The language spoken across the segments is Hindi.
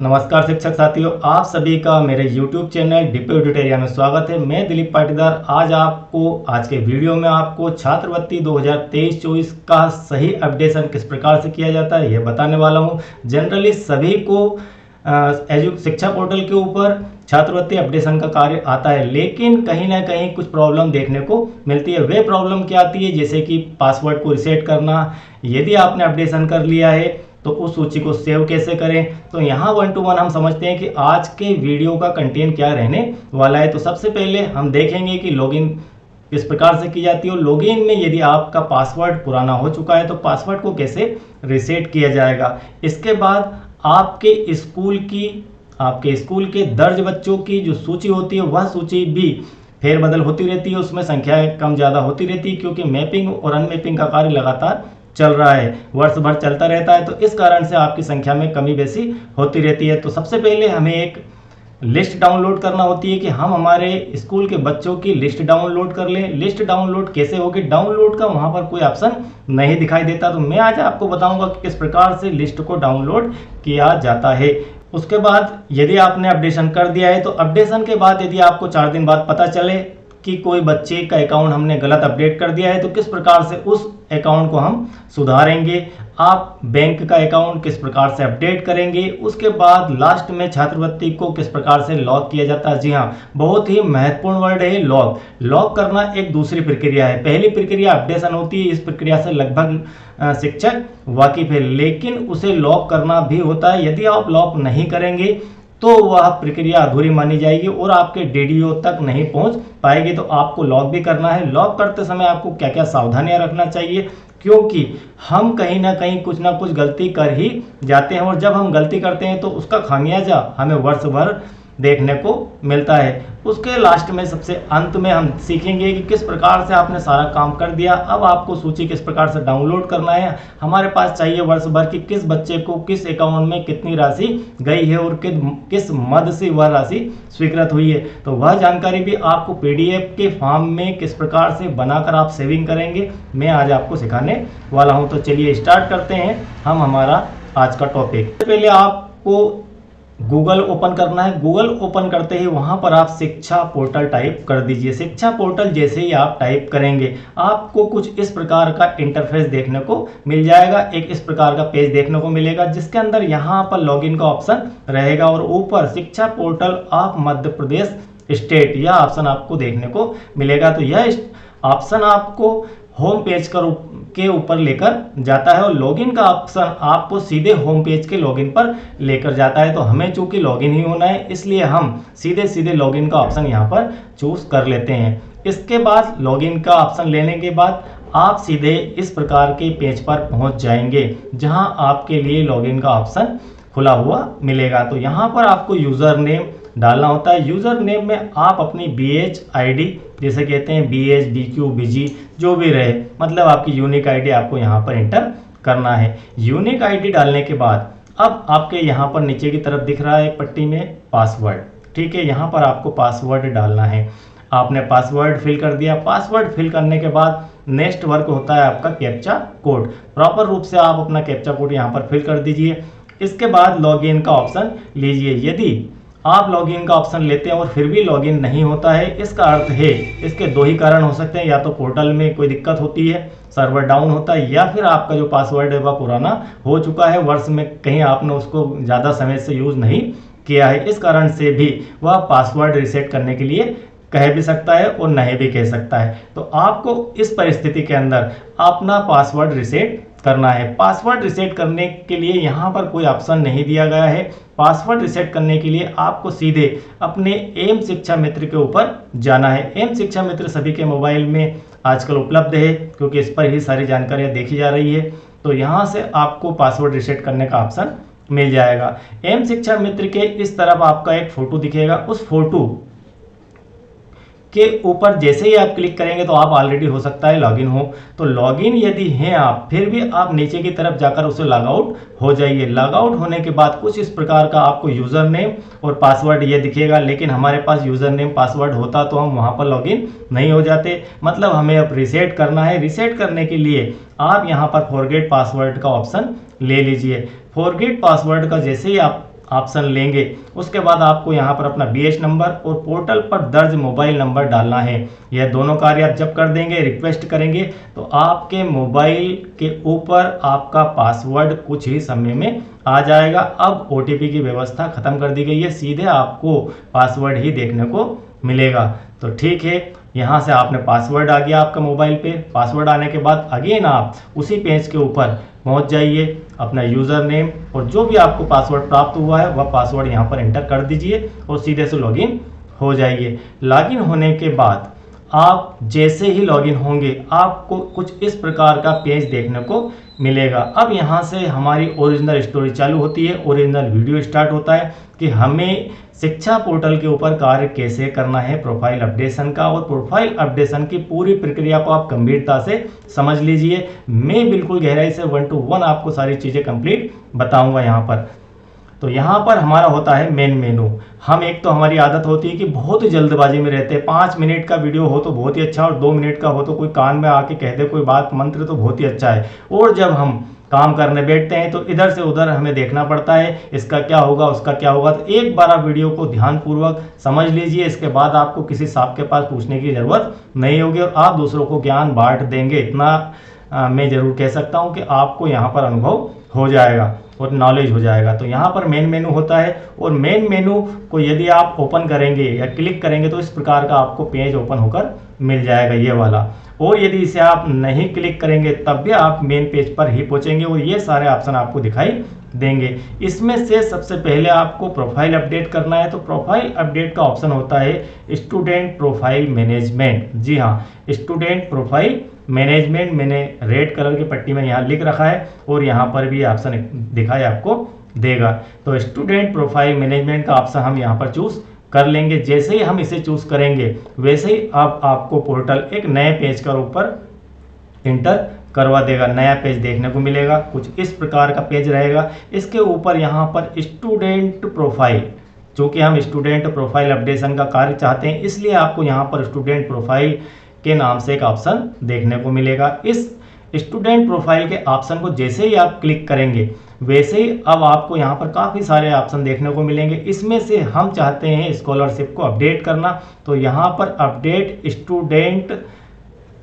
नमस्कार शिक्षक साथियों, आप सभी का मेरे YouTube चैनल डीपी ट्यूटोरियल में स्वागत है। मैं दिलीप पाटीदार आज के वीडियो में आपको छात्रवृत्ति 2023-24 का सही अपडेशन किस प्रकार से किया जाता है यह बताने वाला हूं। जनरली सभी को शिक्षा पोर्टल के ऊपर छात्रवृत्ति अपडेशन का कार्य आता है, लेकिन कहीं ना कहीं कुछ प्रॉब्लम देखने को मिलती है। वे प्रॉब्लम क्या आती है, जैसे कि पासवर्ड को रिसेट करना। यदि आपने अपडेशन कर लिया है तो उस सूची को सेव कैसे करें, तो यहाँ 1 to 1 हम समझते हैं कि आज के वीडियो का कंटेंट क्या रहने वाला है। तो सबसे पहले हम देखेंगे कि लॉगिन किस प्रकार से की जाती है। लॉगिन में यदि आपका पासवर्ड पुराना हो चुका है तो पासवर्ड को कैसे रिसेट किया जाएगा। इसके बाद आपके स्कूल के दर्ज बच्चों की जो सूची होती है वह सूची भी फेरबदल होती रहती है, उसमें संख्याएं कम ज़्यादा होती रहती है, क्योंकि मैपिंग और अनमैपिंग का कार्य लगातार चल रहा है, वर्ष भर चलता रहता है। तो इस कारण से आपकी संख्या में कमी बेसी होती रहती है। तो सबसे पहले हमें एक लिस्ट डाउनलोड करना होती है कि हम हमारे स्कूल के बच्चों की लिस्ट डाउनलोड कर लें। लिस्ट डाउनलोड कैसे होगी, डाउनलोड का वहां पर कोई ऑप्शन नहीं दिखाई देता। तो मैं आज आपको बताऊंगा कि किस प्रकार से लिस्ट को डाउनलोड किया जाता है। उसके बाद यदि आपने अपडेशन कर दिया है तो अपडेशन के बाद यदि आपको 4 दिन बाद पता चले कि कोई बच्चे का अकाउंट हमने गलत अपडेट कर दिया है तो किस प्रकार से उस अकाउंट को हम सुधारेंगे, आप बैंक का अकाउंट किस प्रकार से अपडेट करेंगे। उसके बाद लास्ट में छात्रवृत्ति को किस प्रकार से लॉक किया जाता है। जी हाँ, बहुत ही महत्वपूर्ण वर्ड है लॉक। लॉक करना एक दूसरी प्रक्रिया है। पहली प्रक्रिया अपडेशन होती है, इस प्रक्रिया से लगभग शिक्षक वाकिफ है, लेकिन उसे लॉक करना भी होता है। यदि आप लॉक नहीं करेंगे तो वह प्रक्रिया अधूरी मानी जाएगी और आपके डीडीओ तक नहीं पहुंच पाएगी। तो आपको लॉक भी करना है। लॉक करते समय आपको क्या क्या सावधानियां रखना चाहिए, क्योंकि हम कहीं ना कहीं कुछ ना कुछ गलती कर ही जाते हैं, और जब हम गलती करते हैं तो उसका खामियाजा हमें वर्ष भर देखने को मिलता है। उसके लास्ट में सबसे अंत में हम सीखेंगे कि किस प्रकार से आपने सारा काम कर दिया। अब आपको सूची किस प्रकार से डाउनलोड करना है। हमारे पास चाहिए वर्ष भर की किस बच्चे को किस अकाउंट में कितनी राशि गई है और किस मद से वह राशि स्वीकृत हुई है। तो वह जानकारी भी आपको पीडीएफ के फॉर्म में किस प्रकार से बनाकर आप सेविंग करेंगे, मैं आज आपको सिखाने वाला हूँ। तो चलिए स्टार्ट करते हैं हम हमारा आज का टॉपिक। पहले आपको गूगल ओपन करना है। गूगल ओपन करते ही वहां पर आप शिक्षा पोर्टल टाइप कर दीजिए। शिक्षा पोर्टल जैसे ही आप टाइप करेंगे आपको कुछ इस प्रकार का इंटरफेस देखने को मिल जाएगा। एक इस प्रकार का पेज देखने को मिलेगा, जिसके अंदर यहाँ पर लॉगिन का ऑप्शन रहेगा और ऊपर शिक्षा portal of Madhya Pradesh state यह ऑप्शन आपको देखने को मिलेगा। तो यह ऑप्शन आपको होम पेज के ऊपर लेकर जाता है और लॉगिन का ऑप्शन आपको सीधे होम पेज के लॉगिन पर लेकर जाता है। तो हमें चूंकि लॉगिन ही होना है, इसलिए हम सीधे लॉगिन का ऑप्शन यहाँ पर चूज कर लेते हैं। इसके बाद लॉगिन का ऑप्शन लेने के बाद आप सीधे इस प्रकार के पेज पर पहुंच जाएंगे, जहां आपके लिए लॉगिन का ऑप्शन खुला हुआ मिलेगा। तो यहाँ पर आपको यूजर नेम डालना होता है। यूजर नेम में आप अपनी BH ID, जैसे कहते हैं BH, BQ, BG जो भी रहे, मतलब आपकी यूनिक आईडी आपको यहाँ पर एंटर करना है। यूनिक आईडी डालने के बाद अब आपके यहाँ पर नीचे की तरफ दिख रहा है पट्टी में पासवर्ड, ठीक है। यहाँ पर आपको पासवर्ड डालना है। आपने पासवर्ड फिल कर दिया। पासवर्ड फिल करने के बाद नेक्स्ट वर्क होता है आपका कैप्चा कोड। प्रॉपर रूप से आप अपना कैप्चा कोड यहाँ पर फिल कर दीजिए। इसके बाद लॉगिन का ऑप्शन लीजिए। यदि आप लॉगिन का ऑप्शन लेते हैं और फिर भी लॉगिन नहीं होता है, इसका अर्थ है, इसके 2 ही कारण हो सकते हैं। या तो पोर्टल में कोई दिक्कत होती है, सर्वर डाउन होता है, या फिर आपका जो पासवर्ड है वह पुराना हो चुका है, वर्ष में कहीं आपने उसको ज़्यादा समय से यूज़ नहीं किया है। इस कारण से भी वह पासवर्ड रिसेट करने के लिए कह भी सकता है और नहीं भी कह सकता है। तो आपको इस परिस्थिति के अंदर अपना पासवर्ड रिसेट करना है। पासवर्ड रिसेट करने के लिए यहाँ पर कोई ऑप्शन नहीं दिया गया है। पासवर्ड रिसेट करने के लिए आपको सीधे अपने एम शिक्षा मित्र के ऊपर जाना है। एम शिक्षा मित्र सभी के मोबाइल में आजकल उपलब्ध है, क्योंकि इस पर ही सारी जानकारियाँ देखी जा रही है। तो यहाँ से आपको पासवर्ड रिसेट करने का ऑप्शन मिल जाएगा। एम शिक्षा मित्र के इस तरफ आपका एक फोटो दिखेगा। उस फोटो के ऊपर जैसे ही आप क्लिक करेंगे तो आप ऑलरेडी हो सकता है लॉगिन हो। तो लॉगिन यदि हैं आप, फिर भी आप नीचे की तरफ जाकर उसे लॉग आउट हो जाइए। लॉग आउट होने के बाद कुछ इस प्रकार का आपको यूज़र नेम और पासवर्ड ये दिखेगा, लेकिन हमारे पास यूज़र नेम पासवर्ड होता तो हम वहाँ पर लॉगिन नहीं हो जाते। मतलब हमें अब रिसेट करना है। रिसेट करने के लिए आप यहाँ पर फॉरगेट पासवर्ड का ऑप्शन ले लीजिए। फॉरगेट पासवर्ड का जैसे ही आप ऑप्शन लेंगे, उसके बाद आपको यहाँ पर अपना BH नंबर और पोर्टल पर दर्ज मोबाइल नंबर डालना है। यह दोनों कार्य आप जब कर देंगे, रिक्वेस्ट करेंगे, तो आपके मोबाइल के ऊपर आपका पासवर्ड कुछ ही समय में आ जाएगा। अब OTP की व्यवस्था खत्म कर दी गई है, सीधे आपको पासवर्ड ही देखने को मिलेगा। तो ठीक है, यहाँ से आपने पासवर्ड आ गया आपका मोबाइल पे। पासवर्ड आने के बाद अगेन आप उसी पेज के ऊपर पहुँच जाइए, अपना यूज़र नेम और जो भी आपको पासवर्ड प्राप्त हुआ है वह पासवर्ड यहाँ पर एंटर कर दीजिए और सीधे से लॉगिन हो जाइए। लॉगिन होने के बाद आप जैसे ही लॉगिन होंगे आपको कुछ इस प्रकार का पेज देखने को मिलेगा। अब यहाँ से हमारी ओरिजिनल स्टोरी चालू होती है, ओरिजिनल वीडियो स्टार्ट होता है कि हमें शिक्षा पोर्टल के ऊपर कार्य कैसे करना है प्रोफाइल अपडेशन का। और प्रोफाइल अपडेशन की पूरी प्रक्रिया को आप गंभीरता से समझ लीजिए। मैं बिल्कुल गहराई से 1 to 1 आपको सारी चीज़ें कंप्लीट बताऊंगा यहाँ पर। तो यहाँ पर हमारा होता है मेन मेनू। हम एक तो हमारी आदत होती है कि बहुत ही जल्दबाजी में रहते हैं। 5 मिनट का वीडियो हो तो बहुत ही अच्छा, और 2 मिनट का हो तो कोई कान में आके कह दे कोई बात मंत्र तो बहुत ही अच्छा है। और जब हम काम करने बैठते हैं तो इधर से उधर हमें देखना पड़ता है, इसका क्या होगा उसका क्या होगा। तो एक बार आप वीडियो को ध्यानपूर्वक समझ लीजिए, इसके बाद आपको किसी सांप के पास पूछने की ज़रूरत नहीं होगी और आप दूसरों को ज्ञान बांट देंगे। इतना मैं ज़रूर कह सकता हूँ कि आपको यहाँ पर अनुभव हो जाएगा और नॉलेज हो जाएगा। तो यहाँ पर मेन मेनू होता है और मेन मेनू को यदि आप ओपन करेंगे या क्लिक करेंगे तो इस प्रकार का आपको पेज ओपन होकर मिल जाएगा, ये वाला। और यदि इसे आप नहीं क्लिक करेंगे तब भी आप मेन पेज पर ही पहुंचेंगे और ये सारे ऑप्शन आपको दिखाई देंगे। इसमें से सबसे पहले आपको प्रोफाइल अपडेट करना है। तो प्रोफाइल अपडेट का ऑप्शन होता है स्टूडेंट प्रोफाइल मैनेजमेंट। जी हाँ, स्टूडेंट प्रोफाइल मैनेजमेंट मैंने रेड कलर की पट्टी में यहाँ लिख रखा है और यहाँ पर भी ऑप्शन दिखाई आपको देगा। तो स्टूडेंट प्रोफाइल मैनेजमेंट का ऑप्शन हम यहाँ पर चूज कर लेंगे। जैसे ही हम इसे चूज करेंगे वैसे ही अब आपको पोर्टल एक नए पेज के ऊपर इंटर करवा देगा। नया पेज देखने को मिलेगा, कुछ इस प्रकार का पेज रहेगा। इसके ऊपर यहाँ पर स्टूडेंट प्रोफाइल, चूँकि हम स्टूडेंट प्रोफाइल अपडेशन का कार्य चाहते हैं इसलिए आपको यहाँ पर स्टूडेंट प्रोफाइल के नाम से एक ऑप्शन देखने को मिलेगा। इस स्टूडेंट प्रोफाइल के ऑप्शन को जैसे ही आप क्लिक करेंगे वैसे ही अब आपको यहाँ पर काफ़ी सारे ऑप्शन देखने को मिलेंगे। इसमें से हम चाहते हैं स्कॉलरशिप को अपडेट करना, तो यहाँ पर update student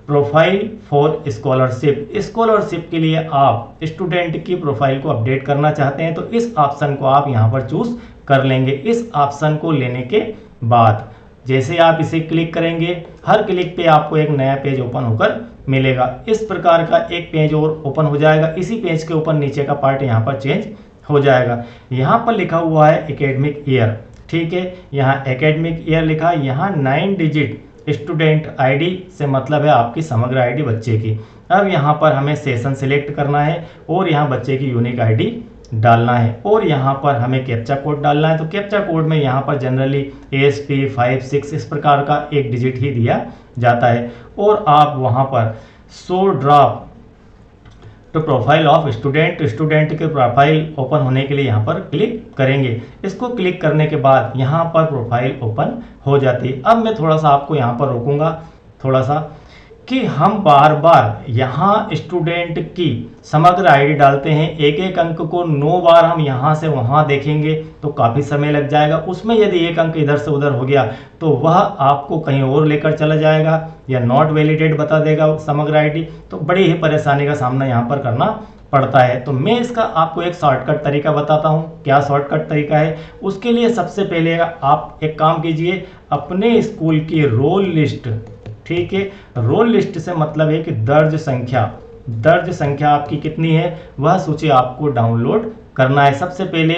profile for scholarship. Scholarship के लिए आप स्टूडेंट की प्रोफाइल को अपडेट करना चाहते हैं तो इस ऑप्शन को आप यहाँ पर चूज कर लेंगे। इस ऑप्शन को लेने के बाद जैसे आप इसे क्लिक करेंगे हर क्लिक पे आपको एक नया पेज ओपन होकर मिलेगा। इस प्रकार का एक पेज और ओपन हो जाएगा। इसी पेज के ऊपर नीचे का पार्ट यहाँ पर चेंज हो जाएगा। यहाँ पर लिखा हुआ है एकेडमिक ईयर, ठीक है, यहाँ एकेडमिक ईयर लिखा है। यहाँ 9 डिजिट स्टूडेंट आईडी से मतलब है आपकी समग्र आईडी बच्चे की। अब यहाँ पर हमें सेशन सिलेक्ट करना है और यहाँ बच्चे की यूनिक आईडी डालना है और यहाँ पर हमें कैप्चा कोड डालना है। तो कैप्चा कोड में यहाँ पर जनरली ASP 5 6 इस प्रकार का एक डिजिट ही दिया जाता है और आप वहाँ पर शो ड्रॉप तो प्रोफाइल ऑफ स्टूडेंट के प्रोफाइल ओपन होने के लिए यहाँ पर क्लिक करेंगे। इसको क्लिक करने के बाद यहाँ पर प्रोफाइल ओपन हो जाती है। अब मैं थोड़ा सा आपको यहाँ पर रोकूंगा थोड़ा सा कि हम बार बार यहाँ स्टूडेंट की समग्र आईडी डालते हैं, एक एक अंक को 9 बार हम यहाँ से वहाँ देखेंगे तो काफ़ी समय लग जाएगा। उसमें यदि एक अंक इधर से उधर हो गया तो वह आपको कहीं और लेकर चला जाएगा या नॉट वैलिडेट बता देगा समग्र आईडी, तो बड़ी ही परेशानी का सामना यहाँ पर करना पड़ता है। तो मैं इसका आपको एक शॉर्टकट तरीका बताता हूँ। क्या शॉर्टकट तरीका है? उसके लिए सबसे पहले आप एक काम कीजिए, अपने स्कूल की रोल लिस्ट, ठीक है, रोल लिस्ट से मतलब है कि दर्ज संख्या आपकी कितनी है वह सूची आपको डाउनलोड करना है। सबसे पहले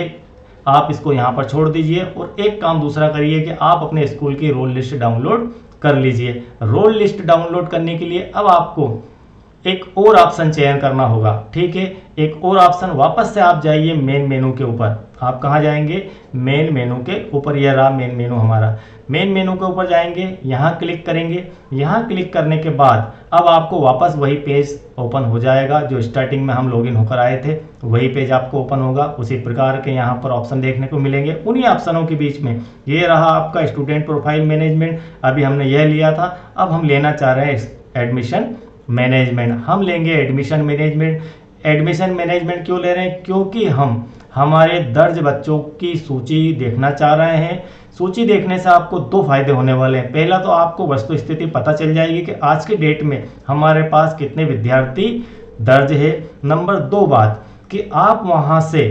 आप इसको यहाँ पर छोड़ दीजिए और एक काम दूसरा करिए कि आप अपने स्कूल की रोल लिस्ट डाउनलोड कर लीजिए। रोल लिस्ट डाउनलोड करने के लिए अब आपको एक और ऑप्शन चयन करना होगा, ठीक है, एक और ऑप्शन। वापस से आप जाइए मेन मेनू के ऊपर। आप कहाँ जाएंगे? मेन मेनू के ऊपर। यह रहा मेन मेनू हमारा। मेन मेनू के ऊपर जाएंगे, यहाँ क्लिक करेंगे। यहाँ क्लिक करने के बाद अब आपको वापस वही पेज ओपन हो जाएगा जो स्टार्टिंग में हम लॉगिन होकर आए थे, वही पेज आपको ओपन होगा। उसी प्रकार के यहाँ पर ऑप्शन देखने को मिलेंगे। उन्हीं ऑप्शनों के बीच में ये रहा आपका स्टूडेंट प्रोफाइल मैनेजमेंट। अभी हमने यह लिया था, अब हम लेना चाह रहे हैं एडमिशन मैनेजमेंट। हम लेंगे एडमिशन मैनेजमेंट। एडमिशन मैनेजमेंट क्यों ले रहे हैं? क्योंकि हम हमारे दर्ज बच्चों की सूची देखना चाह रहे हैं। सूची देखने से आपको दो फायदे होने वाले हैं। पहला तो आपको वस्तु स्थिति पता चल जाएगी कि आज के डेट में हमारे पास कितने विद्यार्थी दर्ज है। नंबर दो बात कि आप वहां से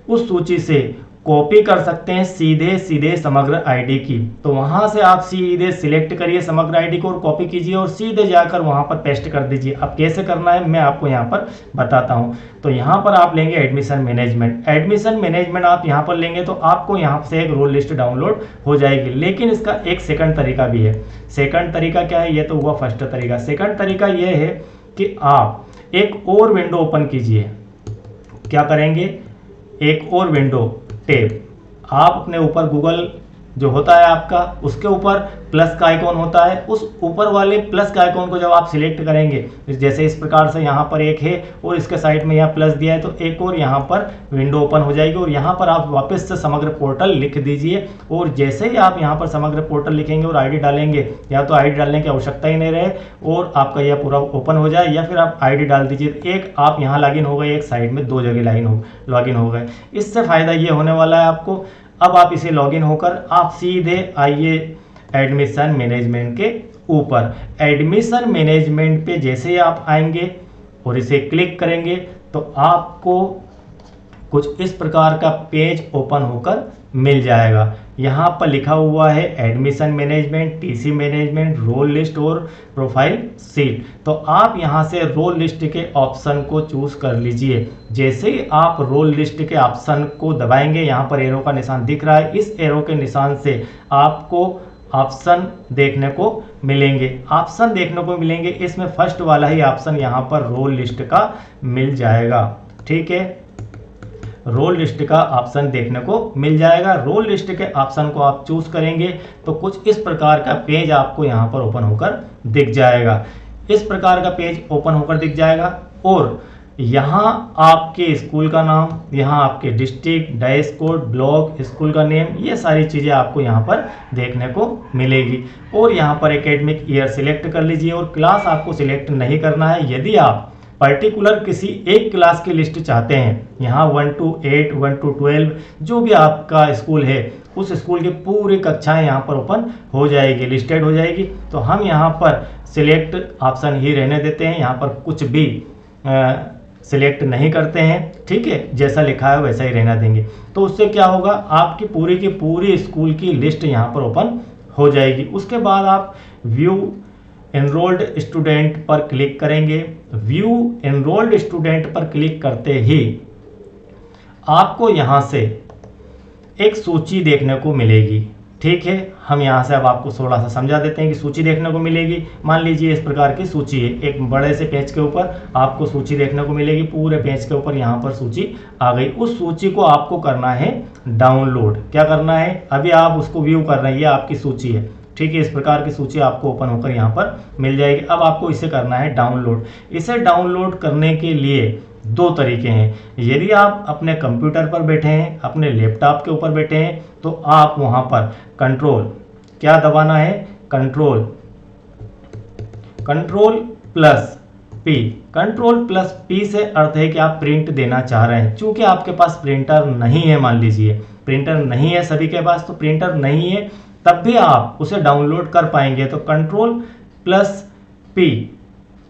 उस सूची से कॉपी कर सकते हैं सीधे समग्र आईडी की। तो वहां से आप सीधे सिलेक्ट करिए समग्र आईडी को और कॉपी कीजिए और सीधे जाकर वहां पर पेस्ट कर दीजिए। अब कैसे करना है मैं आपको यहां पर बताता हूं। तो यहां पर आप लेंगे एडमिशन मैनेजमेंट। एडमिशन मैनेजमेंट आप यहां पर लेंगे तो आपको यहां से एक रोल लिस्ट डाउनलोड हो जाएगी। लेकिन इसका एक सेकंड तरीका भी है। सेकंड तरीका क्या है? ये तो हुआ फर्स्ट तरीका। सेकंड तरीका यह है कि आप एक और विंडो ओपन कीजिए। क्या करेंगे? एक और विंडो टैब, आप अपने ऊपर गूगल जो होता है आपका, उसके ऊपर प्लस का आइकॉन होता है। उस ऊपर वाले प्लस का आइकॉन को जब आप सिलेक्ट करेंगे, जैसे इस प्रकार से यहाँ पर एक है और इसके साइड में यहाँ प्लस दिया है, तो एक और यहाँ पर विंडो ओपन हो जाएगी और यहाँ पर आप वापस से समग्र पोर्टल लिख दीजिए। और जैसे ही आप यहाँ पर समग्र पोर्टल लिखेंगे और आईडी डालेंगे, या तो आईडी डालने की आवश्यकता ही नहीं रहे और आपका यह पूरा ओपन हो जाए, या फिर आप आईडी डाल दीजिए। एक आप यहाँ लॉगिन हो गए, एक साइड में दो जगह लॉगिन हो गए। इससे फ़ायदा ये होने वाला है आपको। अब आप इसे लॉगिन होकर आप सीधे आइए एडमिशन मैनेजमेंट के ऊपर। एडमिशन मैनेजमेंट पे जैसे ही आप आएंगे और इसे क्लिक करेंगे तो आपको कुछ इस प्रकार का पेज ओपन होकर मिल जाएगा। यहाँ पर लिखा हुआ है admission management, TC management, roll list और प्रोफाइल सीट। तो आप यहाँ से रोल लिस्ट के ऑप्शन को चूज कर लीजिए। जैसे ही आप रोल लिस्ट के ऑप्शन को दबाएंगे, यहाँ पर एरो का निशान दिख रहा है, इस एरो के निशान से आपको ऑप्शन देखने को मिलेंगे। ऑप्शन देखने को मिलेंगे, इसमें फर्स्ट वाला ही ऑप्शन यहाँ पर रोल लिस्ट का मिल जाएगा। ठीक है, रोल लिस्ट का ऑप्शन देखने को मिल जाएगा। रोल लिस्ट के ऑप्शन को आप चूज करेंगे तो कुछ इस प्रकार का पेज आपको यहाँ पर ओपन होकर दिख जाएगा। इस प्रकार का पेज ओपन होकर दिख जाएगा और यहाँ आपके स्कूल का नाम, यहाँ आपके district, dash code, block, school का नेम, ये सारी चीज़ें आपको यहाँ पर देखने को मिलेगी। और यहाँ पर एकेडमिक ईयर सिलेक्ट कर लीजिए और क्लास आपको सिलेक्ट नहीं करना है। यदि आप पर्टिकुलर किसी एक क्लास की लिस्ट चाहते हैं, यहाँ 1 to 8, 1 to 12 जो भी आपका स्कूल है, उस स्कूल की पूरी कक्षाएं यहाँ पर ओपन हो जाएगी, लिस्टेड हो जाएगी। तो हम यहाँ पर सिलेक्ट ऑप्शन ही रहने देते हैं, यहाँ पर कुछ भी सिलेक्ट नहीं करते हैं। ठीक है, जैसा लिखा है वैसा ही रहना देंगे। तो उससे क्या होगा, आपकी पूरी की पूरी स्कूल की लिस्ट यहाँ पर ओपन हो जाएगी। उसके बाद आप व्यू एनरोल्ड स्टूडेंट पर क्लिक करेंगे। व्यू एनरोल्ड स्टूडेंट पर क्लिक करते ही आपको यहाँ से एक सूची देखने को मिलेगी। ठीक है, हम यहाँ से अब आपको थोड़ा सा समझा देते हैं कि सूची देखने को मिलेगी। मान लीजिए इस प्रकार की सूची है, एक बड़े से पेज के ऊपर आपको सूची देखने को मिलेगी। पूरे पेज के ऊपर यहाँ पर सूची आ गई। उस सूची को आपको करना है डाउनलोड। क्या करना है? अभी आप उसको व्यू कर रहे हैं, ये आपकी सूची है। ठीक है, इस प्रकार की सूची आपको ओपन होकर यहाँ पर मिल जाएगी। अब आपको इसे करना है डाउनलोड। इसे डाउनलोड करने के लिए दो तरीके हैं। यदि आप अपने कंप्यूटर पर बैठे हैं, अपने लैपटॉप के ऊपर बैठे हैं, तो आप वहाँ पर कंट्रोल क्या दबाना है? Control plus P. Control plus P से अर्थ है कि आप प्रिंट देना चाह रहे हैं। चूंकि आपके पास प्रिंटर नहीं है, मान लीजिए प्रिंटर नहीं है सभी के पास, तो प्रिंटर नहीं है तब भी आप उसे डाउनलोड कर पाएंगे। तो कंट्रोल प्लस पी,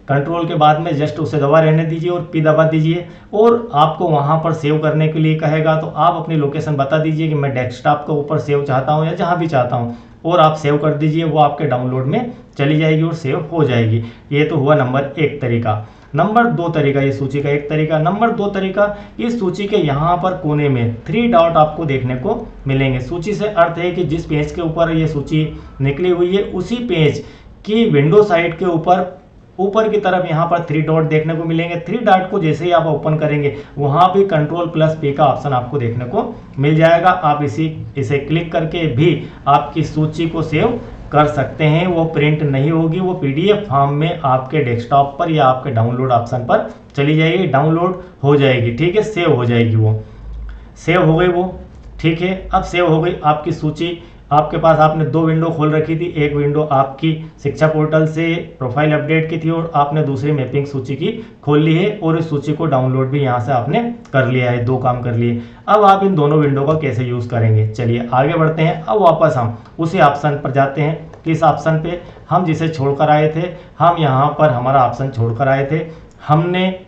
कंट्रोल के बाद में जस्ट उसे दबा रहने दीजिए और पी दबा दीजिए और आपको वहां पर सेव करने के लिए कहेगा। तो आप अपनी लोकेशन बता दीजिए कि मैं डेस्कटॉप के ऊपर सेव चाहता हूं या जहां भी चाहता हूं, और आप सेव कर दीजिए। वो आपके डाउनलोड में चली जाएगी और सेव हो जाएगी। ये तो हुआ नंबर एक तरीका। नंबर दो तरीका, ये सूची का एक तरीका। नंबर दो तरीका, इस सूची के यहाँ पर कोने में 3 डॉट आपको देखने को मिलेंगे। सूची से अर्थ है कि जिस पेज के ऊपर ये सूची निकली हुई है, उसी पेज की विंडो साइड के ऊपर की तरफ यहाँ पर 3 डॉट देखने को मिलेंगे। 3 डॉट को जैसे ही आप ओपन करेंगे, वहाँ भी कंट्रोल प्लस पी का ऑप्शन आपको देखने को मिल जाएगा। आप इसे क्लिक करके भी आपकी सूची को सेव कर सकते हैं। वो प्रिंट नहीं होगी, वो पीडीएफ फॉर्म में आपके डेस्कटॉप पर या आपके डाउनलोड ऑप्शन पर चली जाएगी, डाउनलोड हो जाएगी। ठीक है, सेव हो जाएगी। वो सेव हो गई वो। ठीक है, अब सेव हो गई आपकी सूची। आपके पास आपने 2 विंडो खोल रखी थी, एक विंडो आपकी शिक्षा पोर्टल से प्रोफाइल अपडेट की थी और आपने दूसरी मैपिंग सूची की खोल ली है और इस सूची को डाउनलोड भी यहाँ से आपने कर लिया है, 2 काम कर लिए। अब आप इन दोनों विंडो का कैसे यूज़ करेंगे, चलिए आगे बढ़ते हैं। अब वापस हम उसी ऑप्शन पर जाते हैं, किस ऑप्शन पे, हम जिसे छोड़कर आए थे, हम यहाँ पर हमारा ऑप्शन छोड़कर आए थे, हमने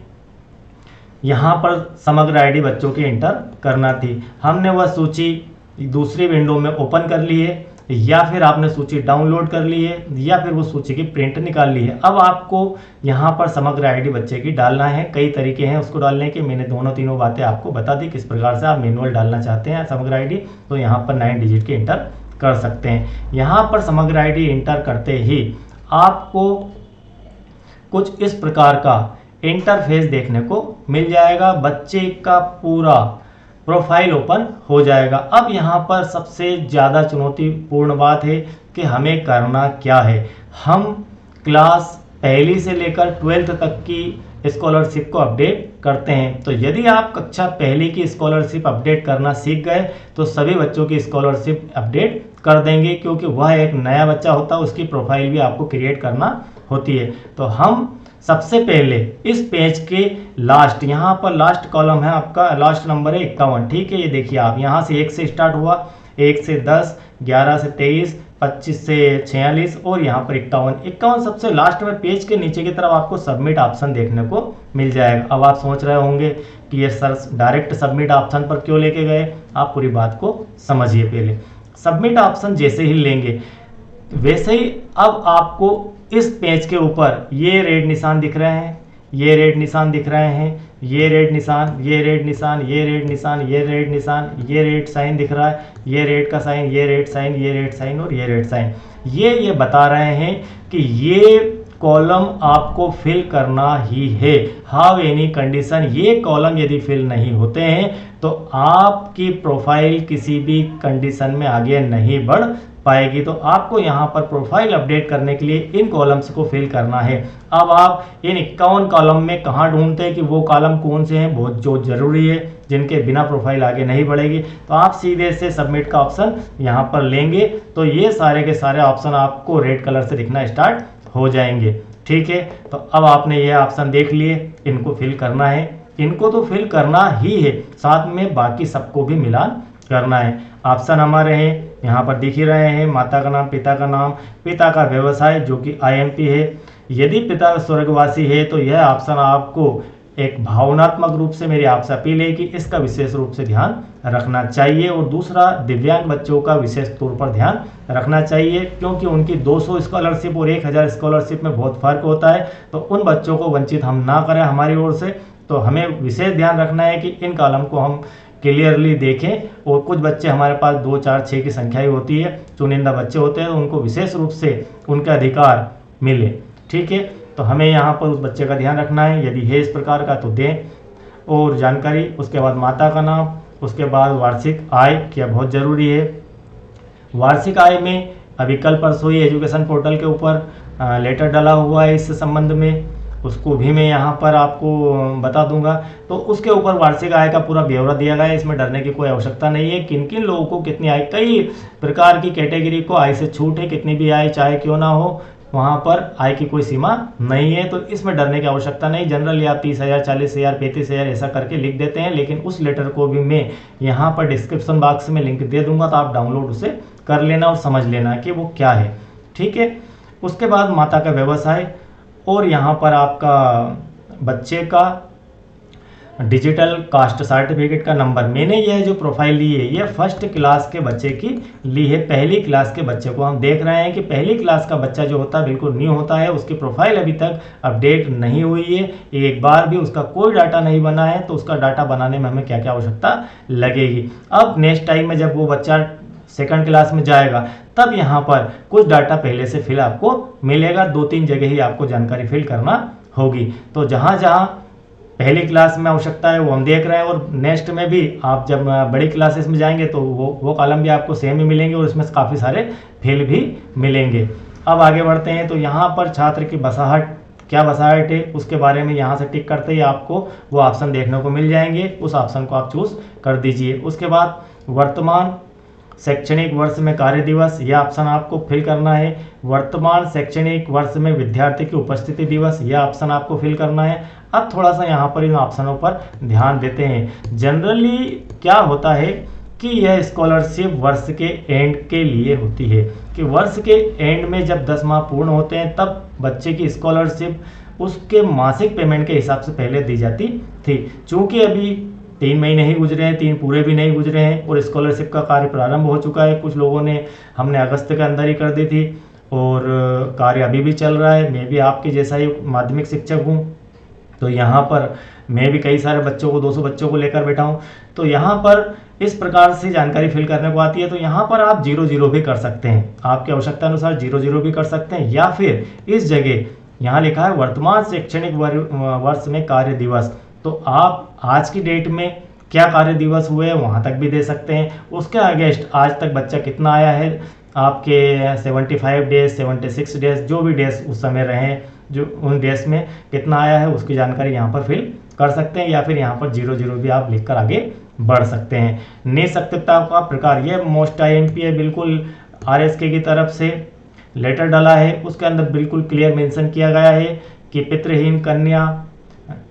यहाँ पर समग्र आईडी बच्चों की इंटर करना थी, हमने वह सूची दूसरी विंडो में ओपन कर ली है, या फिर आपने सूची डाउनलोड कर ली है, या फिर वो सूची की प्रिंट निकाल ली है। अब आपको यहाँ पर समग्र आईडी बच्चे की डालना है, कई तरीके हैं उसको डालने के, मैंने दोनों तीनों बातें आपको बता दी किस प्रकार से आप मैनुअल डालना चाहते हैं समग्र आईडी, तो यहाँ पर 9 डिजिट की इंटर कर सकते हैं। यहाँ पर समग्र आईडी इंटर करते ही आपको कुछ इस प्रकार का इंटरफेस देखने को मिल जाएगा, बच्चे का पूरा प्रोफाइल ओपन हो जाएगा। अब यहाँ पर सबसे ज़्यादा चुनौतीपूर्ण बात है कि हमें करना क्या है। हम क्लास पहली से लेकर 12th तक की स्कॉलरशिप को अपडेट करते हैं, तो यदि आप कक्षा पहली की स्कॉलरशिप अपडेट करना सीख गए तो सभी बच्चों की स्कॉलरशिप अपडेट कर देंगे, क्योंकि वह एक नया बच्चा होता है, उसकी प्रोफाइल भी आपको क्रिएट करना होती है। तो हम सबसे पहले इस पेज के लास्ट, यहाँ पर लास्ट कॉलम है आपका, लास्ट नंबर है 51, ठीक है। ये देखिए आप यहाँ से 1 से स्टार्ट हुआ, 1 से 10, 11 से 23, 25 से 46 और यहाँ पर 51 सबसे लास्ट में पेज के नीचे की तरफ आपको सबमिट ऑप्शन देखने को मिल जाएगा। अब आप सोच रहे होंगे कि ये सर डायरेक्ट सबमिट ऑप्शन पर क्यों लेके गए, आप पूरी बात को समझिए। पहले सबमिट ऑप्शन जैसे ही लेंगे वैसे ही अब आपको इस पेज के ऊपर ये रेड निशान दिख रहे हैं, ये रेड निशान दिख रहे हैं, ये रेड निशान, ये रेड निशान, ये रेड निशान, ये रेड निशान, ये रेड साइन दिख रहा है, ये रेड का साइन, ये रेड साइन, ये रेड साइन और ये रेड साइन, ये बता रहे हैं कि ये कॉलम आपको फिल करना ही है। हाउ एनी कंडीशन, ये कॉलम यदि फिल नहीं होते हैं तो आपकी प्रोफाइल किसी भी कंडीशन में आगे नहीं बढ़ पाएगी। तो आपको यहाँ पर प्रोफाइल अपडेट करने के लिए इन कॉलम्स को फिल करना है। अब आप इन 51 कॉलम में कहाँ ढूंढते हैं कि वो कॉलम कौन से हैं बहुत जो जरूरी है, जिनके बिना प्रोफाइल आगे नहीं बढ़ेगी, तो आप सीधे से सबमिट का ऑप्शन यहाँ पर लेंगे तो ये सारे के सारे ऑप्शन आपको रेड कलर से दिखना स्टार्ट हो जाएंगे, ठीक है। तो अब आपने ये ऑप्शन देख लिए, इनको फिल करना है, इनको तो फिल करना ही है, साथ में बाकी सबको भी मिलान करना है। ऑप्शन हमारे हैं यहाँ पर दिख ही रहे हैं, माता का नाम, पिता का नाम, पिता का व्यवसाय जो कि IMP है, यदि पिता स्वर्गवासी है तो यह ऑप्शन आपको एक भावनात्मक रूप से मेरी आपसे अपील है कि इसका विशेष रूप से ध्यान रखना चाहिए। और दूसरा, दिव्यांग बच्चों का विशेष तौर पर ध्यान रखना चाहिए, क्योंकि उनकी 200 स्कॉलरशिप और 1000 स्कॉलरशिप में बहुत फर्क होता है, तो उन बच्चों को वंचित हम ना करें हमारी ओर से। तो हमें विशेष ध्यान रखना है कि इन कॉलम को हम क्लियरली देखें। और कुछ बच्चे हमारे पास 2, 4, 6 की संख्या ही होती है, चुनिंदा बच्चे होते हैं, तो उनको विशेष रूप से उनका अधिकार मिले, ठीक है। तो हमें यहाँ पर उस बच्चे का ध्यान रखना है, यदि है इस प्रकार का तो दें और जानकारी। उसके बाद माता का नाम, उसके बाद वार्षिक आय क्या बहुत ज़रूरी है। वार्षिक आय में अभी कल परसों ही एजुकेशन पोर्टल के ऊपर लेटर डाला हुआ है इस संबंध में, उसको भी मैं यहाँ पर आपको बता दूंगा। तो उसके ऊपर वार्षिक आय का पूरा ब्यौरा दिया गया है, इसमें डरने की कोई आवश्यकता नहीं है। किन किन लोगों को कितनी आय, कई प्रकार की कैटेगरी को आय से छूट है, कितनी भी आय चाहे क्यों ना हो, वहाँ पर आय की कोई सीमा नहीं है, तो इसमें डरने की आवश्यकता नहीं। जनरली आप 30,000, 40,000, 35,000 ऐसा करके लिख देते हैं, लेकिन उस लेटर को भी मैं यहाँ पर डिस्क्रिप्शन बॉक्स में लिंक दे दूंगा, तो आप डाउनलोड उसे कर लेना और समझ लेना कि वो क्या है, ठीक है। उसके बाद माता का व्यवसाय और यहाँ पर आपका बच्चे का डिजिटल कास्ट सर्टिफिकेट का नंबर। मैंने यह जो प्रोफाइल ली है ये फर्स्ट क्लास के बच्चे की ली है, पहली क्लास के बच्चे को हम देख रहे हैं कि पहली क्लास का बच्चा जो होता है बिल्कुल न्यू होता है, उसकी प्रोफाइल अभी तक अपडेट नहीं हुई है, एक बार भी उसका कोई डाटा नहीं बना है, तो उसका डाटा बनाने में हमें क्या क्या आवश्यकता लगेगी। अब नेक्स्ट टाइम में जब वो बच्चा सेकंड क्लास में जाएगा तब यहाँ पर कुछ डाटा पहले से फिल आपको मिलेगा, 2-3 जगह ही आपको जानकारी फिल करना होगी। तो जहाँ जहाँ पहली क्लास में आवश्यकता है वो हम देख रहे हैं, और नेक्स्ट में भी आप जब बड़ी क्लासेस में जाएंगे तो वो कॉलम भी आपको सेम ही मिलेंगे और इसमें काफ़ी सारे फिल भी मिलेंगे। अब आगे बढ़ते हैं, तो यहाँ पर छात्र की बसाहट, क्या बसाहट है उसके बारे में यहाँ से टिक करते ही आपको वो ऑप्शन देखने को मिल जाएंगे, उस ऑप्शन को आप चूज़ कर दीजिए। उसके बाद वर्तमान शैक्षणिक वर्ष में कार्य दिवस, यह ऑप्शन आपको फिल करना है। वर्तमान शैक्षणिक वर्ष में विद्यार्थी की उपस्थिति दिवस, यह ऑप्शन आपको फिल करना है। अब थोड़ा सा यहाँ पर इन ऑप्शनों पर ध्यान देते हैं। जनरली क्या होता है कि यह स्कॉलरशिप वर्ष के एंड के लिए होती है, कि वर्ष के एंड में जब 10 माह पूर्ण होते हैं तब बच्चे की स्कॉलरशिप उसके मासिक पेमेंट के हिसाब से पहले दी जाती थी। चूँकि अभी 3 महीने ही गुजरे हैं, 3 पूरे भी नहीं गुजरे हैं और स्कॉलरशिप का कार्य प्रारंभ हो चुका है। कुछ लोगों ने हमने अगस्त के अंदर ही कर दी थी और कार्य अभी भी चल रहा है। मैं भी आपके जैसा ही माध्यमिक शिक्षक हूँ, तो यहाँ पर मैं भी कई सारे बच्चों को 200 बच्चों को लेकर बैठा हूँ। तो यहाँ पर इस प्रकार से जानकारी फिल करने को आती है। तो यहाँ पर आप 00 भी कर सकते हैं, आपकी आवश्यकता अनुसार 00 भी कर सकते हैं, या फिर इस जगह यहाँ लिखा है वर्तमान शैक्षणिक वर्ष में कार्य दिवस, तो आप आज की डेट में क्या कार्य दिवस हुए वहाँ तक भी दे सकते हैं। उसके अगेंस्ट आज तक बच्चा कितना आया है, आपके 75 डेज, 76 डेज, जो भी डेज उस समय रहे, जो उन डेज में कितना आया है उसकी जानकारी यहाँ पर फिल कर सकते हैं, या फिर यहाँ पर 00 भी आप लिखकर आगे बढ़ सकते हैं। निःशक्तता का प्रकार, यह मोस्ट IMP है, बिल्कुल RSK की तरफ से लेटर डाला है, उसके अंदर बिल्कुल क्लियर मेंशन किया गया है कि पितृहीन कन्या,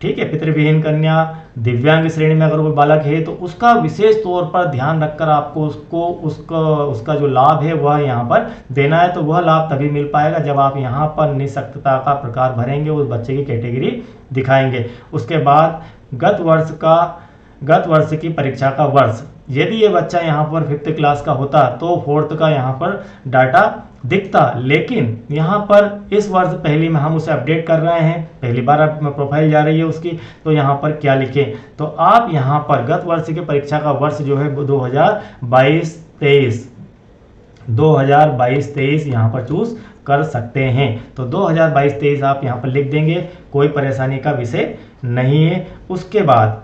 ठीक है, पितृविहीन कन्या, दिव्यांग श्रेणी में अगर कोई बालक है तो उसका विशेष तौर पर ध्यान रखकर आपको उसका जो लाभ है वह यहाँ पर देना है। तो वह लाभ तभी मिल पाएगा जब आप यहाँ पर निःशक्तता का प्रकार भरेंगे, उस बच्चे की कैटेगरी दिखाएंगे। उसके बाद गत वर्ष की परीक्षा का वर्ष, यदि ये बच्चा यहाँ पर 5th क्लास का होता तो 4th का यहाँ पर डाटा दिखता, लेकिन यहाँ पर इस वर्ष पहली में हम उसे अपडेट कर रहे हैं, पहली बार प्रोफाइल जा रही है उसकी, तो यहाँ पर क्या लिखें, तो आप यहाँ पर गत वर्ष की परीक्षा का वर्ष जो है 2022-23 यहाँ पर चूज कर सकते हैं। तो 2022-23 आप यहाँ पर लिख देंगे, कोई परेशानी का विषय नहीं है। उसके बाद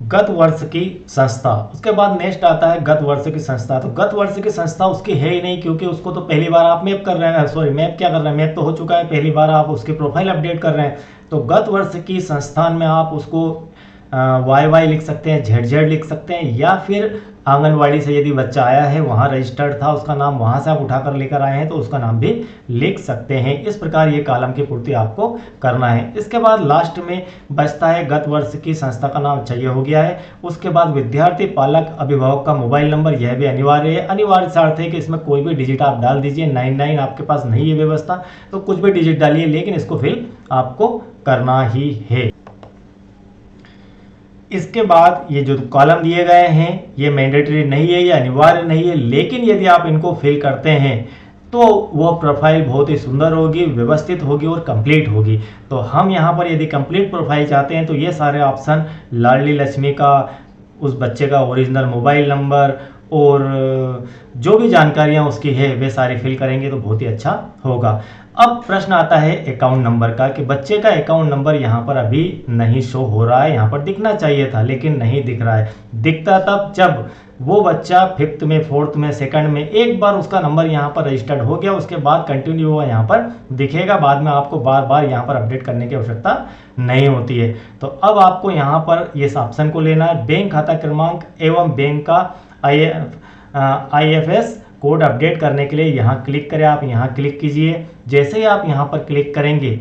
गत वर्ष की संस्था, उसके बाद नेक्स्ट आता है गत वर्ष की संस्था। तो गत वर्ष की संस्था उसकी है ही नहीं, क्योंकि उसको तो पहली बार आप मैप कर रहे हैं, सॉरी मैप क्या कर रहे हैं, मैप तो हो चुका है, पहली बार आप उसकी प्रोफाइल अपडेट कर रहे हैं। तो गत वर्ष की संस्थान में आप उसको YY लिख सकते हैं, ZZ लिख सकते हैं, या फिर आंगनवाड़ी से यदि बच्चा आया है वहाँ रजिस्टर्ड था उसका नाम, वहाँ से आप उठाकर लेकर आए हैं तो उसका नाम भी लिख सकते हैं। इस प्रकार ये कॉलम की पूर्ति आपको करना है। इसके बाद लास्ट में बचता है गत वर्ष की संस्था का नाम, चाहिए हो गया है। उसके बाद विद्यार्थी, पालक, अभिभावक का मोबाइल नंबर, यह भी अनिवार्य है। अनिवार्य से अर्थ है कि इसमें कोई भी डिजिट आप डाल दीजिए, 99 आपके पास नहीं है व्यवस्था तो कुछ भी डिजिट डालिए, लेकिन इसको फिल आपको करना ही है। इसके बाद ये जो कॉलम दिए गए हैं ये मैंडेटरी नहीं है, ये अनिवार्य नहीं है, लेकिन यदि आप इनको फिल करते हैं तो वह प्रोफाइल बहुत ही सुंदर होगी, व्यवस्थित होगी और कंप्लीट होगी। तो हम यहाँ पर यदि कंप्लीट प्रोफाइल चाहते हैं तो ये सारे ऑप्शन, लाडली लक्ष्मी का, उस बच्चे का ओरिजिनल मोबाइल नंबर और जो भी जानकारियाँ उसकी है वे सारी फिल करेंगे तो बहुत ही अच्छा होगा। अब प्रश्न आता है अकाउंट नंबर का, कि बच्चे का अकाउंट नंबर यहाँ पर अभी नहीं शो हो रहा है, यहाँ पर दिखना चाहिए था लेकिन नहीं दिख रहा है। दिखता तब जब वो बच्चा 5th में, 4th में, 2nd में एक बार उसका नंबर यहाँ पर रजिस्टर्ड हो गया, उसके बाद कंटिन्यू हुआ यहाँ पर दिखेगा, बाद में आपको बार बार यहाँ पर अपडेट करने की आवश्यकता नहीं होती है। तो अब आपको यहाँ पर इस ऑप्शन को लेना है, बैंक खाता क्रमांक एवं बैंक का IFS कोड अपडेट करने के लिए यहाँ क्लिक करें, आप यहाँ क्लिक कीजिए। जैसे ही आप यहाँ पर क्लिक करेंगे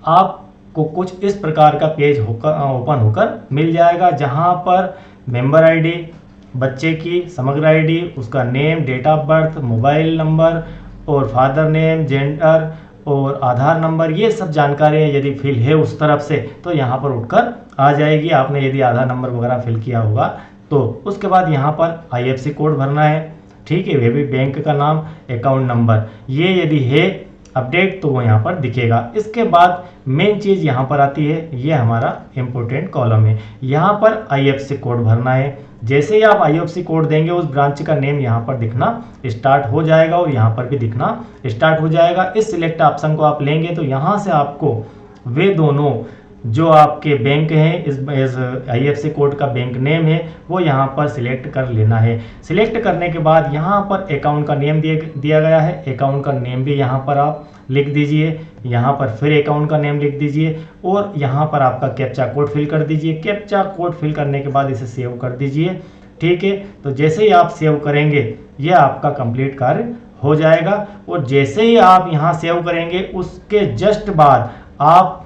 आपको कुछ इस प्रकार का पेज ओपन होकर मिल जाएगा, जहाँ पर मेंबर आईडी, बच्चे की समग्र आईडी, उसका name, date of birth, mobile number और फादर नेम, जेंडर और आधार नंबर, ये सब जानकारियाँ यदि फिल है उस तरफ से तो यहाँ पर उठकर आ जाएगी, आपने यदि आधार नंबर वगैरह फिल किया होगा तो। उसके बाद यहाँ पर IFSC कोड भरना है, ठीक है, वे भी बैंक का नाम, अकाउंट नंबर, ये यदि है अपडेट तो वो यहाँ पर दिखेगा। इसके बाद मेन चीज़ यहाँ पर आती है, ये हमारा इम्पोर्टेंट कॉलम है, यहाँ पर IFSC कोड भरना है। जैसे ही आप IFSC कोड देंगे उस ब्रांच का नेम यहाँ पर दिखना स्टार्ट हो जाएगा और यहाँ पर भी दिखना स्टार्ट हो जाएगा। इस सिलेक्ट ऑप्शन को आप लेंगे तो यहाँ से आपको वे दोनों जो आपके बैंक हैं, इस IFSC कोड का बैंक नेम है वो यहाँ पर सिलेक्ट कर लेना है। सिलेक्ट करने के बाद यहाँ पर अकाउंट का नेम दिया गया है, अकाउंट का नेम भी यहाँ पर आप लिख दीजिए, यहाँ पर फिर अकाउंट का नेम लिख दीजिए और यहाँ पर आपका कैप्चा कोड फिल कर दीजिए। कैप्चा कोड फिल करने के बाद इसे सेव कर दीजिए। ठीक है, तो जैसे ही आप सेव करेंगे ये आपका कंप्लीट कार्य हो जाएगा। और जैसे ही आप यहाँ सेव करेंगे उसके जस्ट बाद आप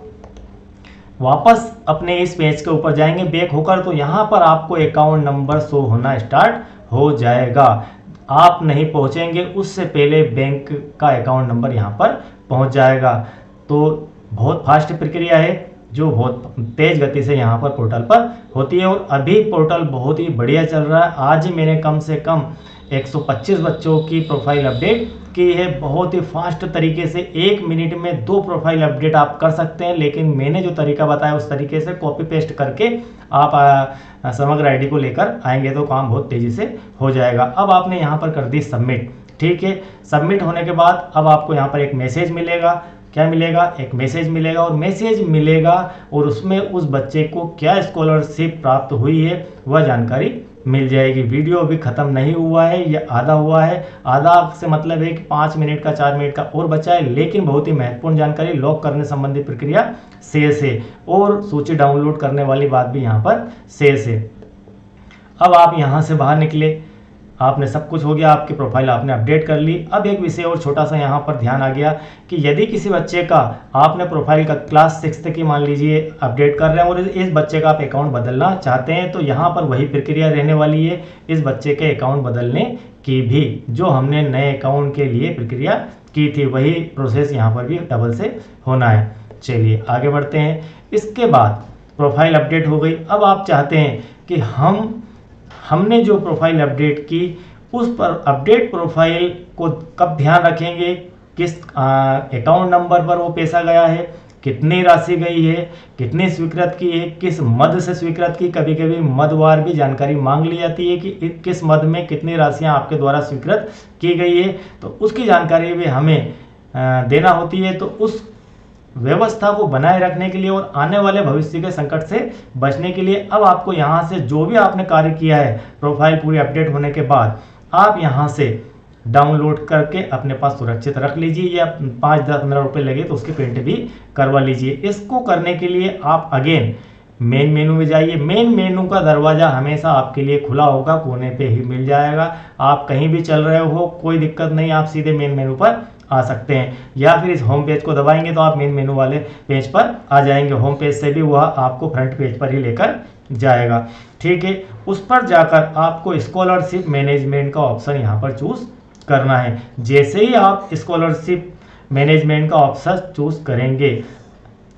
वापस अपने इस पेज के ऊपर जाएंगे बैक होकर, तो यहाँ पर आपको अकाउंट नंबर शो होना स्टार्ट हो जाएगा। आप नहीं पहुँचेंगे उससे पहले बैंक का अकाउंट नंबर यहाँ पर पहुँच जाएगा। तो बहुत फास्ट प्रक्रिया है जो बहुत तेज गति से यहाँ पर पोर्टल पर होती है। और अभी पोर्टल बहुत ही बढ़िया चल रहा है। आज मैंने कम से कम 125 बच्चों की प्रोफाइल अपडेट की है। बहुत ही फास्ट तरीके से 1 मिनट में 2 प्रोफाइल अपडेट आप कर सकते हैं, लेकिन मैंने जो तरीका बताया उस तरीके से कॉपी पेस्ट करके आप समग्र आईडी को लेकर आएंगे तो काम बहुत तेज़ी से हो जाएगा। अब आपने यहाँ पर कर दी सबमिट, ठीक है। सबमिट होने के बाद अब आपको यहाँ पर एक मैसेज मिलेगा। क्या मिलेगा? एक मैसेज मिलेगा। और मैसेज मिलेगा और उसमें उस बच्चे को क्या स्कॉलरशिप प्राप्त हुई है वह जानकारी मिल जाएगी। वीडियो अभी ख़त्म नहीं हुआ है, ये आधा हुआ है। आधा से मतलब है कि 5 मिनट का 4 मिनट का और बचा है, लेकिन बहुत ही महत्वपूर्ण जानकारी लॉक करने संबंधी प्रक्रिया शेष है और सूची डाउनलोड करने वाली बात भी यहाँ पर शेष है। अब आप यहाँ से बाहर निकले, आपने सब कुछ हो गया, आपकी प्रोफाइल आपने अपडेट कर ली। अब एक विषय और छोटा सा यहाँ पर ध्यान आ गया कि यदि किसी बच्चे का आपने प्रोफाइल का क्लास 6 की मान लीजिए अपडेट कर रहे हैं और इस बच्चे का आप अकाउंट बदलना चाहते हैं, तो यहाँ पर वही प्रक्रिया रहने वाली है इस बच्चे के अकाउंट बदलने की भी। जो हमने नए अकाउंट के लिए प्रक्रिया की थी वही प्रोसेस यहाँ पर भी डबल से होना है। चलिए आगे बढ़ते हैं। इसके बाद प्रोफाइल अपडेट हो गई। अब आप चाहते हैं कि हमने जो प्रोफाइल अपडेट की उस पर अपडेट प्रोफाइल को कब ध्यान रखेंगे, किस अकाउंट नंबर पर वो पैसा गया है, कितनी राशि गई है, कितनी स्वीकृत की है, किस मद से स्वीकृत की। कभी कभी मदवार भी जानकारी मांग ली जाती है कि किस मद में कितनी राशियां आपके द्वारा स्वीकृत की गई है, तो उसकी जानकारी भी हमें देना होती है। तो उस व्यवस्था को बनाए रखने के लिए और आने वाले भविष्य के संकट से बचने के लिए अब आपको यहाँ से जो भी आपने कार्य किया है प्रोफाइल पूरी अपडेट होने के बाद आप यहाँ से डाउनलोड करके अपने पास सुरक्षित रख लीजिए, या 5-10-15 रुपये लगे तो उसकी प्रिंट भी करवा लीजिए। इसको करने के लिए आप अगेन मेन मेनू में जाइए। मेन मेनू का दरवाज़ा हमेशा आपके लिए खुला होगा, कोने पे ही मिल जाएगा। आप कहीं भी चल रहे हो कोई दिक्कत नहीं, आप सीधे मेन मेनू पर आ सकते हैं, या फिर इस होम पेज को दबाएंगे तो आप मेन मेनू वाले पेज पर आ जाएंगे। होम पेज से भी वह आपको फ्रंट पेज पर ही लेकर जाएगा, ठीक है। उस पर जाकर आपको स्कॉलरशिप मैनेजमेंट का ऑप्शन यहाँ पर चूज करना है। जैसे ही आप स्कॉलरशिप मैनेजमेंट का ऑप्शन चूज करेंगे,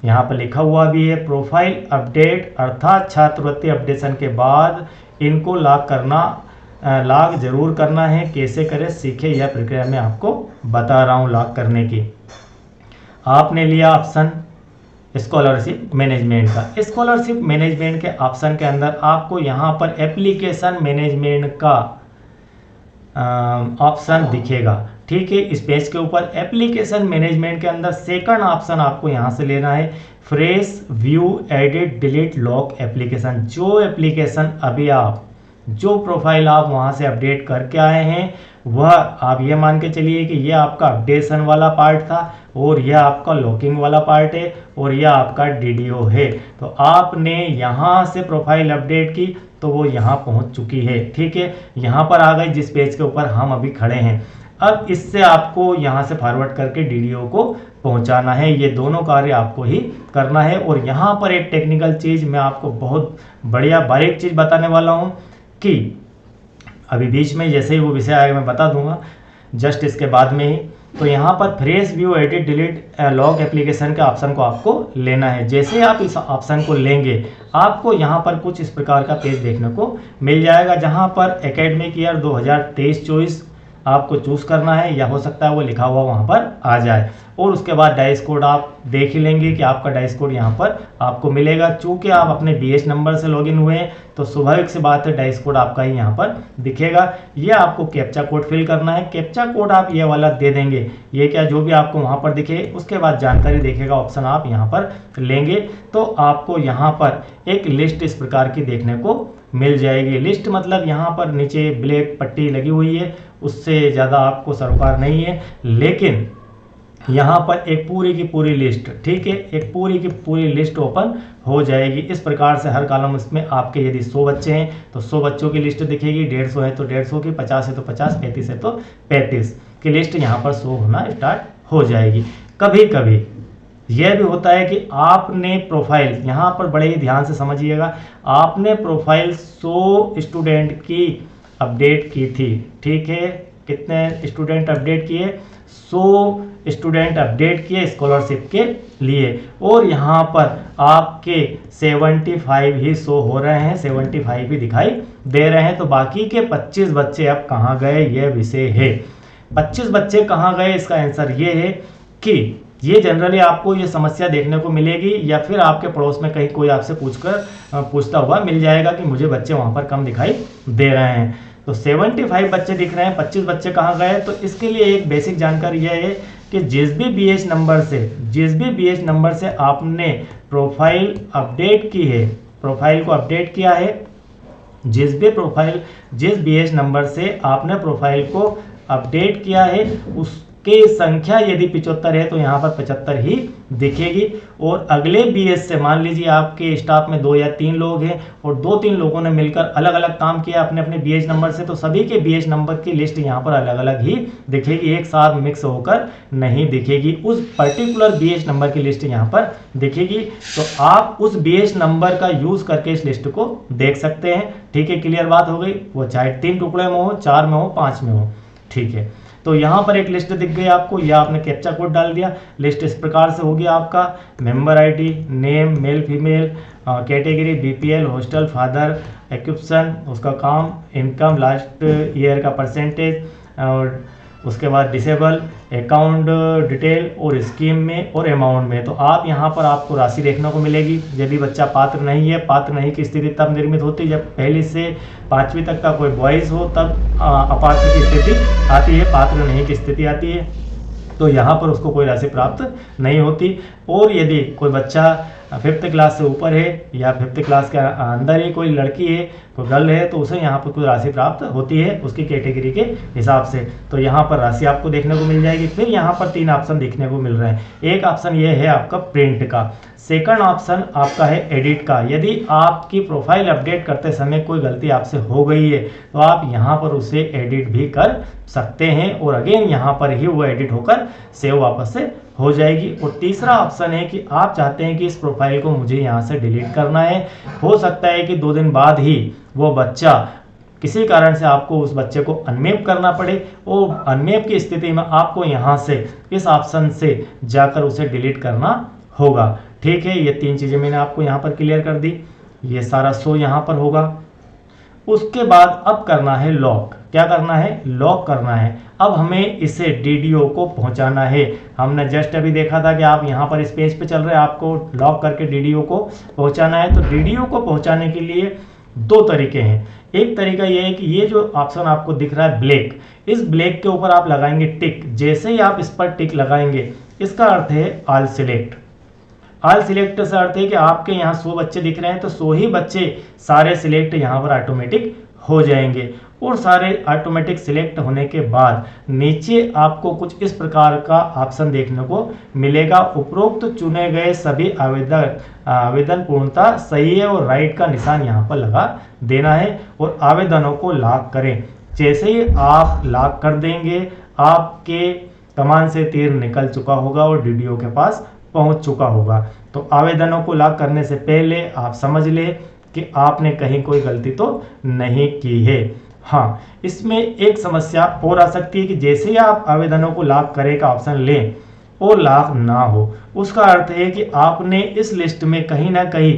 यहाँ पर लिखा हुआ भी है प्रोफाइल अपडेट, अर्थात छात्रवृत्ति अपडेशन के बाद इनको लॉक जरूर करना है। कैसे करें सीखे, यह प्रक्रिया मैं आपको बता रहा हूँ लॉक करने की। आपने लिया ऑप्शन स्कॉलरशिप मैनेजमेंट का। स्कॉलरशिप मैनेजमेंट के ऑप्शन के अंदर आपको यहाँ पर एप्लीकेशन मैनेजमेंट का ऑप्शन दिखेगा, ठीक है। इस पेज के ऊपर एप्लीकेशन मैनेजमेंट के अंदर सेकंड ऑप्शन आपको यहाँ से लेना है, fresh view edit delete lock application. जो एप्लीकेशन अभी जो प्रोफाइल आप वहाँ से अपडेट करके आए हैं वह आप ये मान के चलिए कि यह आपका अपडेशन वाला पार्ट था और यह आपका लॉकिंग वाला पार्ट है और यह आपका डीडीओ है। तो आपने यहाँ से प्रोफाइल अपडेट की तो वो यहाँ पहुँच चुकी है, ठीक है। यहाँ पर आ गई जिस पेज के ऊपर हम अभी खड़े हैं। अब इससे आपको यहाँ से फॉरवर्ड करके डीडीओ को पहुँचाना है। ये दोनों कार्य आपको ही करना है। और यहाँ पर एक टेक्निकल चीज़ मैं आपको बहुत बढ़िया बारीक चीज़ बताने वाला हूँ कि अभी बीच में जैसे ही वो विषय आएगा मैं बता दूंगा, जस्ट इसके बाद में ही। तो यहाँ पर fresh view edit delete lock application के ऑप्शन को आपको लेना है। जैसे आप इस ऑप्शन को लेंगे आपको यहाँ पर कुछ इस प्रकार का पेज देखने को मिल जाएगा, जहाँ पर एकेडमिक ईयर 2023-24 आपको चूज़ करना है, या हो सकता है वो लिखा हुआ वहाँ पर आ जाए। और उसके बाद डाइस कोड आप देख ही लेंगे कि आपका डाइस कोड यहाँ पर आपको मिलेगा। चूँकि आप अपने बीएच नंबर से लॉगिन हुए हैं तो स्वाभाविक सी बात है डाइस कोड आपका ही यहाँ पर दिखेगा। ये आपको कैप्चा कोड फिल करना है। कैप्चा कोड आप ये वाला दे देंगे, ये क्या जो भी आपको वहाँ पर दिखे, उसके बाद जानकारी देखेगा ऑप्शन आप यहाँ पर लेंगे तो आपको यहाँ पर एक लिस्ट इस प्रकार की देखने को मिल जाएगी। लिस्ट मतलब यहाँ पर नीचे ब्लैक पट्टी लगी हुई है, उससे ज़्यादा आपको सरोकार नहीं है। लेकिन यहाँ पर एक पूरी की पूरी लिस्ट, ठीक है, एक पूरी की पूरी लिस्ट ओपन हो जाएगी। इस प्रकार से हर कॉलम में आपके यदि 100 बच्चे हैं तो 100 बच्चों की लिस्ट दिखेगी, 150 है तो 150 की, 50 है तो 50, 35 है तो 35 की लिस्ट यहाँ पर शो होना स्टार्ट हो जाएगी। कभी कभी यह भी होता है कि आपने प्रोफाइल, यहाँ पर बड़े ही ध्यान से समझिएगा, आपने प्रोफाइल 100 स्टूडेंट की अपडेट की थी, ठीक है, कितने स्टूडेंट अपडेट किए, 100 स्टूडेंट अपडेट किए स्कॉलरशिप के लिए, और यहाँ पर आपके 75 ही शो हो रहे हैं, 75 ही दिखाई दे रहे हैं। तो बाकी के 25 बच्चे अब कहाँ गए, यह विषय है। 25 बच्चे कहाँ गए, इसका आंसर ये है कि ये जनरली आपको ये समस्या देखने को मिलेगी, या फिर आपके पड़ोस में कहीं कोई आपसे पूछता हुआ मिल जाएगा कि मुझे बच्चे वहाँ पर कम दिखाई दे रहे हैं। तो 75 बच्चे दिख रहे हैं, 25 बच्चे कहाँ गए। तो इसके लिए एक बेसिक जानकारी यह है कि जिस भी बीएच नंबर से आपने प्रोफाइल अपडेट की है, प्रोफाइल को अपडेट किया है, जिस बीएच नंबर से आपने प्रोफाइल को अपडेट किया है उसकी संख्या यदि 75 है तो यहाँ पर 75 ही दिखेगी। और अगले बीएच से, मान लीजिए आपके स्टाफ में 2 या 3 लोग हैं और 2-3 लोगों ने मिलकर अलग अलग काम किया अपने अपने बीएच नंबर से, तो सभी के बीएच नंबर की लिस्ट यहाँ पर अलग अलग ही दिखेगी, एक साथ मिक्स होकर नहीं दिखेगी। उस पर्टिकुलर बीएच नंबर की लिस्ट यहाँ पर दिखेगी। तो आप उस बीएच नंबर का यूज करके इस लिस्ट को देख सकते हैं, ठीक है, क्लियर बात हो गई। वो चाहे 3 टुकड़े में हो, 4 में हो, 5 में हो, ठीक है। तो यहाँ पर एक लिस्ट दिख गई आपको, या आपने कैप्चा कोड डाल दिया, लिस्ट इस प्रकार से होगी आपका member ID, name, male female, category, BPL, hostel, father, occupation, उसका काम, इनकम, लास्ट ईयर का परसेंटेज, और उसके बाद डिसेबल, अकाउंट डिटेल, और स्कीम में और अमाउंट में। तो आप यहाँ पर आपको राशि देखने को मिलेगी। यदि बच्चा पात्र नहीं है, पात्र नहीं की स्थिति तब निर्मित होती है जब पहली से 5वीं तक का कोई बॉयज़ हो, तब अपात्र की स्थिति आती है, पात्र नहीं की स्थिति आती है। तो यहाँ पर उसको कोई राशि प्राप्त नहीं होती। और यदि कोई बच्चा 5th क्लास से ऊपर है या 5th क्लास के अंदर ही कोई लड़की है, कोई गर्ल है, तो उसे यहाँ पर कुछ राशि प्राप्त होती है उसकी कैटेगरी के हिसाब से। तो यहाँ पर राशि आपको देखने को मिल जाएगी। फिर यहाँ पर 3 ऑप्शन देखने को मिल रहे हैं। एक ऑप्शन ये है आपका प्रिंट का, सेकंड ऑप्शन आपका है एडिट का। यदि आपकी प्रोफाइल अपडेट करते समय कोई गलती आपसे हो गई है तो आप यहाँ पर उसे एडिट भी कर सकते हैं, और अगेन यहाँ पर ही वो एडिट होकर सेव वापस से हो जाएगी। और तीसरा ऑप्शन है कि आप चाहते हैं कि इस प्रोफाइल को मुझे यहाँ से डिलीट करना है। हो सकता है कि 2 दिन बाद ही वो बच्चा, किसी कारण से आपको उस बच्चे को अनमैप करना पड़े, और अनमैप की स्थिति में आपको यहाँ से इस ऑप्शन से जाकर उसे डिलीट करना होगा, ठीक है। ये 3 चीज़ें मैंने आपको यहाँ पर क्लियर कर दी। ये सारा शो यहाँ पर होगा। उसके बाद अब करना है लॉक। क्या करना है? लॉक करना है। अब हमें इसे डीडीओ को पहुंचाना है। हमने जस्ट अभी देखा था कि आप यहाँ पर इस पेज पे चल रहे हैं, आपको लॉक करके डीडीओ को पहुंचाना है। तो डीडीओ को पहुंचाने के लिए 2 तरीके हैं। एक तरीका यह है कि ये जो ऑप्शन आपको दिख रहा है ब्लैक, इस ब्लैक के ऊपर आप लगाएंगे टिक। जैसे ही आप इस पर टिक लगाएंगे, इसका अर्थ है ऑल सिलेक्ट। ऑल सिलेक्ट से अर्थ है कि आपके यहाँ 100 बच्चे दिख रहे हैं तो 100 ही बच्चे सारे सिलेक्ट यहाँ पर ऑटोमेटिक हो जाएंगे। और सारे ऑटोमेटिक सिलेक्ट होने के बाद नीचे आपको कुछ इस प्रकार का ऑप्शन देखने को मिलेगा। उपरोक्त चुने गए सभी आवेदन पूर्णतः सही है और राइट का निशान यहाँ पर लगा देना है, और आवेदनों को लॉक करें। जैसे ही आप लॉक कर देंगे, आपके कमान से तीर निकल चुका होगा और डीडीओ के पास पहुंच चुका होगा। तो आवेदनों को लॉक करने से पहले आप समझ लें कि आपने कहीं कोई गलती तो नहीं की है। हाँ, इसमें एक समस्या और आ सकती है कि जैसे ही आप आवेदनों को लॉक करें का ऑप्शन लें और लॉक ना हो, उसका अर्थ है कि आपने इस लिस्ट में कहीं ना कहीं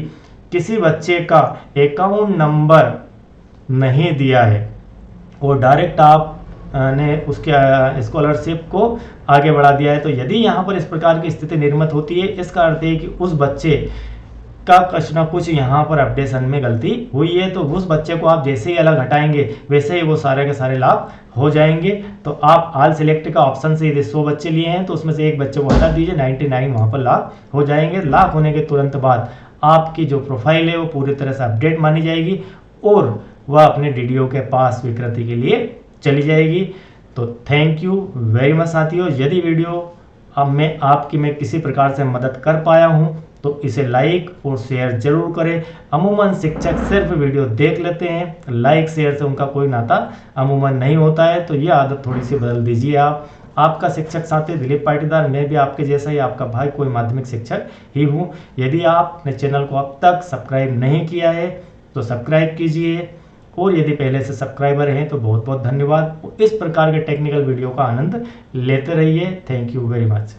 किसी बच्चे का अकाउंट नंबर नहीं दिया है और डायरेक्ट आप ने उसके स्कॉलरशिप को आगे बढ़ा दिया है। तो यदि यहाँ पर इस प्रकार की स्थिति निर्मित होती है, इसका अर्थ है कि उस बच्चे का कुछ ना कुछ यहाँ पर अपडेशन में गलती हुई है। तो उस बच्चे को आप जैसे ही अलग हटाएंगे वैसे ही वो सारे के सारे लाभ हो जाएंगे। तो आप ऑल सिलेक्ट का ऑप्शन से यदि 100 बच्चे लिए हैं तो उसमें से एक बच्चे को हटा दीजिए, 99 वहाँ पर लाभ हो जाएंगे। लाभ होने के तुरंत बाद आपकी जो प्रोफाइल है वो पूरी तरह से अपडेट मानी जाएगी और वह अपने डीडीओ के पास स्वीकृति के लिए चली जाएगी। तो थैंक यू वेरी मच साथियों। यदि वीडियो अब मैं किसी प्रकार से मदद कर पाया हूँ तो इसे लाइक और शेयर जरूर करें। अमूमन शिक्षक सिर्फ वीडियो देख लेते हैं, लाइक शेयर से उनका कोई नाता अमूमन नहीं होता है, तो ये आदत थोड़ी सी बदल दीजिए आप। आपका शिक्षक साथी दिलीप पाटीदार, मैं भी आपके जैसा ही आपका भाई कोई माध्यमिक शिक्षक ही हूँ। यदि आपने चैनल को अब तक सब्सक्राइब नहीं किया है तो सब्सक्राइब कीजिए, और यदि पहले से सब्सक्राइबर हैं तो बहुत बहुत धन्यवाद। इस प्रकार के टेक्निकल वीडियो का आनंद लेते रहिए। Thank you very much.